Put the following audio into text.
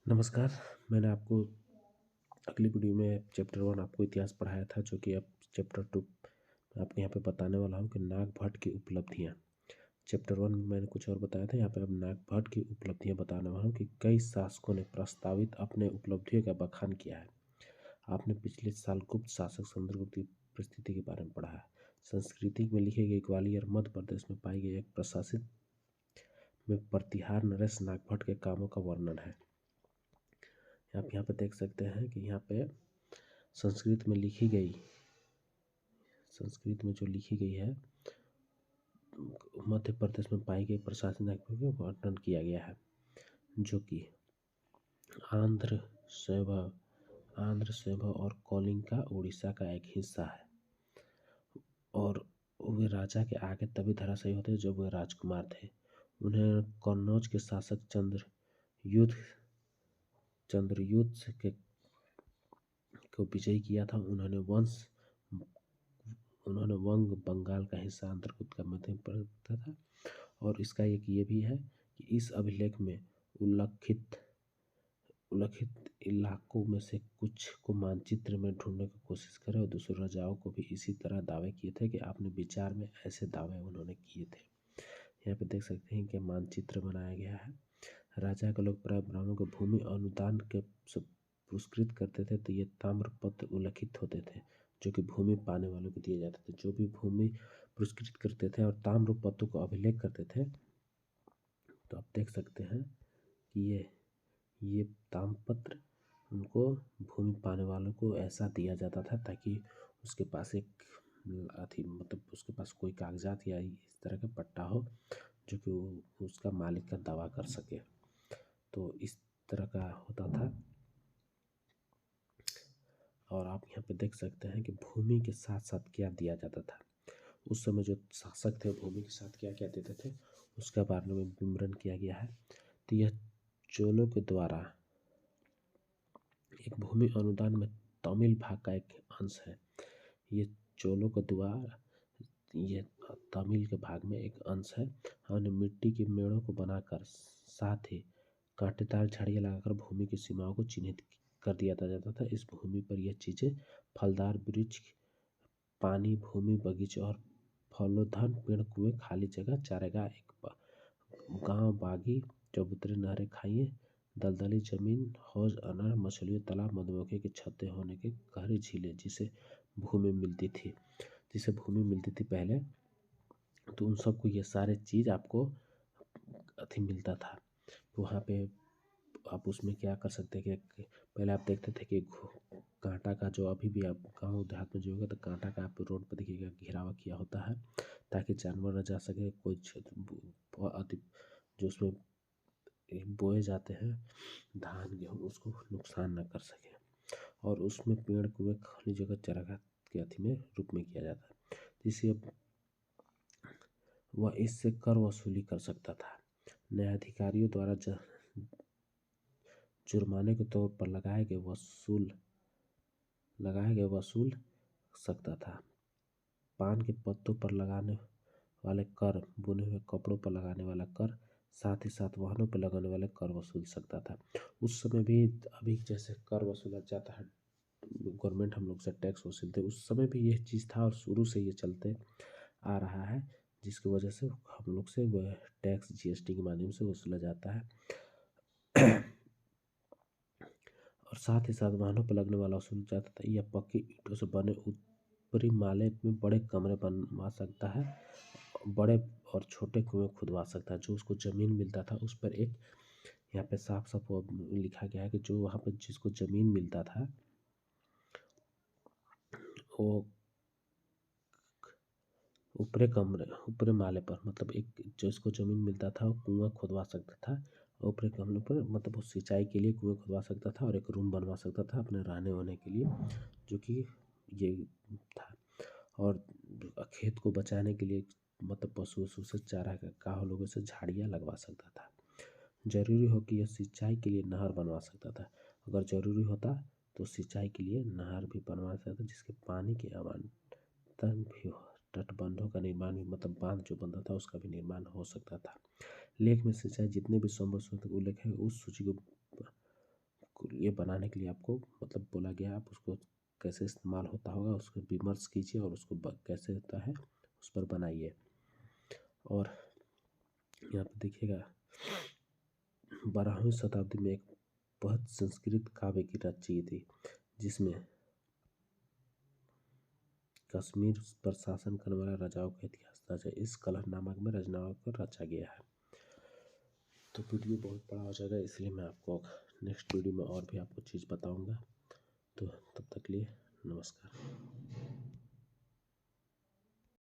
नमस्कार। मैंने आपको अगली वीडियो में चैप्टर 1 आपको इतिहास पढ़ाया था, जो कि अब चैप्टर 2 मैं आपको यहाँ पे बताने वाला हूँ कि नागभट्ट की उपलब्धियाँ। चैप्टर 1 में मैंने कुछ और बताया था, यहाँ पे अब नागभट्ट की उपलब्धियाँ बताने वाला हूँ कि कई शासकों ने प्रस्तावित अपने उपलब्धियों का बखान किया है। आपने पिछले साल गुप्त शासक समुद्रगुप्त की परिस्थिति के बारे में पढ़ा है। संस्कृति में लिखे गए ग्वालियर मध्य प्रदेश में पाई गई एक प्रशासित में प्रतिहार नरेश नागभट्ट के कामों का वर्णन है। आप यहाँ पे देख सकते हैं कि यहाँ पे संस्कृत में जो लिखी गई है, मध्य प्रदेश में पाई गई प्रशासनिक का वर्णन किया गया है, जो कि आंध्र सैभव और कलिंग का उड़ीसा का एक हिस्सा है। और वे राजा के आगे तभी धराशायी होते जब वे राजकुमार थे। उन्हें कन्नौज के शासक चंद्रयुद्ध के को विजयी किया था। उन्होंने वंग बंगाल का हिस्सा अंतर्गत का मध्य प्रदेश था। और इसका एक ये भी है कि इस अभिलेख में उल्लिखित इलाकों में से कुछ को मानचित्र में ढूंढने की कोशिश करें, और दूसरे राजाओं को भी इसी तरह दावे किए थे कि आपने विचार में ऐसे दावे उन्होंने किए थे। यहाँ पे देख सकते हैं कि मानचित्र बनाया गया है। राजा के लोग प्राय ब्राह्मणों को भूमि अनुदान के पुरस्कृत करते थे, तो ये ताम्रपत्र उल्लिखित होते थे जो कि भूमि पाने वालों को दिए जाते थे। जो भी भूमि पुरस्कृत करते थे और ताम्रपत्र को अभिलेख करते थे, तो आप देख सकते हैं कि ये ताम्रपत्र उनको भूमि पाने वालों को ऐसा दिया जाता था ताकि उसके पास एक मतलब उसके पास कोई कागजात या इस तरह का पट्टा हो जो कि वो उसका मालिक का दावा कर सके। तो इस तरह का होता था। और आप यहाँ पे देख सकते हैं कि भूमि के साथ साथ क्या दिया जाता था। उस समय जो शासक थे भूमि के साथ क्या क्या देते थे उसका बारे में विवरण किया गया है। तो यह चोलों के द्वारा एक भूमि अनुदान में तमिल भाग का एक अंश है। ये चोलों के द्वारा ये तमिल के भाग में एक अंश है। हमने मिट्टी के मेड़ों को बनाकर साथ ही कांटेदार झाड़ियाँ लगाकर भूमि की सीमाओं को चिन्हित कर दिया जाता था। इस भूमि पर यह चीज़ें फलदार वृक्ष, पानी, भूमि, बगीचे और फलोधन पेड़, कुएं, खाली जगह, चारागाह, एक गांव, बागी, चबूतरे, नहरें, खाइए, दलदली जमीन, हौज, अनार, मछलियों, तालाब, मधुमक्खी के छत्ते होने के गहरी झीलें जिसे भूमि मिलती थी पहले, तो उन सबको ये सारे चीज़ आपको मिलता था। तो वहाँ पे आप उसमें क्या कर सकते हैं कि पहले आप देखते थे कि कांटा का, जो अभी भी आप गाँव देहात में जो होगा तो कांटा का आप रोड पर देखिएगा घेरावा किया होता है ताकि जानवर न जा सके, कोई क्षेत्र अधिक जो उसमें बोए जाते हैं धान गेहूँ उसको नुकसान न कर सके। और उसमें पेड़ कुएं खाली जगह चारागाह के में रूप में किया जाता है, जिससे वह इससे कर वसूली कर सकता था। न्यायाधिकारियों द्वारा जुर्माने के तौर पर लगाए गए वसूल सकता था। पान के पत्तों पर लगाने वाले कर, बुने हुए कपड़ों पर लगाने वाला कर, साथ ही साथ वाहनों पर लगाने वाले कर वसूल सकता था। उस समय भी अभी जैसे कर वसूला जाता है, गवर्नमेंट हम लोग से टैक्स वसूलते, उस समय भी यह चीज़ था और शुरू से ये चलते आ रहा है, जिसकी वजह से हम लोग से वह टैक्स जीएसटी के माध्यम से वसूला जाता है। और साथ ही साथ वाहनों पर लगने वाला वसूल जाता था। यह पक्की ईंटों से बने ऊपरी माले में बड़े कमरे बनवा सकता है, बड़े और छोटे कुएं खुदवा सकता है। जो उसको ज़मीन मिलता था उस पर एक यहाँ पे साफ साफ लिखा गया है कि जो वहाँ पर जिसको ज़मीन मिलता था वो ऊपरे माले पर, मतलब एक जिसको ज़मीन मिलता था वो कुआं खुदवा सकता था। ऊपरी कमरे पर मतलब वो सिंचाई के लिए कुएं खुदवा सकता था और एक रूम बनवा सकता था अपने रहने वहने के लिए, जो कि ये था। और खेत को बचाने के लिए मतलब पशु वशु से चारा गाह लोगों से झाड़ियाँ लगवा सकता था। जरूरी हो कि यह सिंचाई के लिए नहर बनवा सकता था। अगर जरूरी होता तो सिंचाई के लिए नहर भी बनवा सकता था, जिसके पानी के आवंटन भी हो, तटबंधों का निर्माण भी, मतलब बांध जो बनता था उसका भी निर्माण हो सकता था। लेख में सिंचाई जितने भी संभव स्रोत उल्लेख है उस सूची को ये बनाने के लिए आपको मतलब बोला गया, आप उसको कैसे इस्तेमाल होता होगा उसको विमर्श कीजिए और उसको कैसे होता है उस पर बनाइए। और यहाँ पर देखिएगा 12वीं शताब्दी में एक बहुत संस्कृत काव्य की रची थी, जिसमें कश्मीर पर शासन करने वाले राजाओं का इतिहास दर्ज है। इस कलह नामक में रचनाओं को रचा गया है। तो वीडियो बहुत बड़ा हो जाएगा, इसलिए मैं आपको नेक्स्ट वीडियो में और भी आपको चीज़ बताऊंगा। तो तब तक के लिए नमस्कार।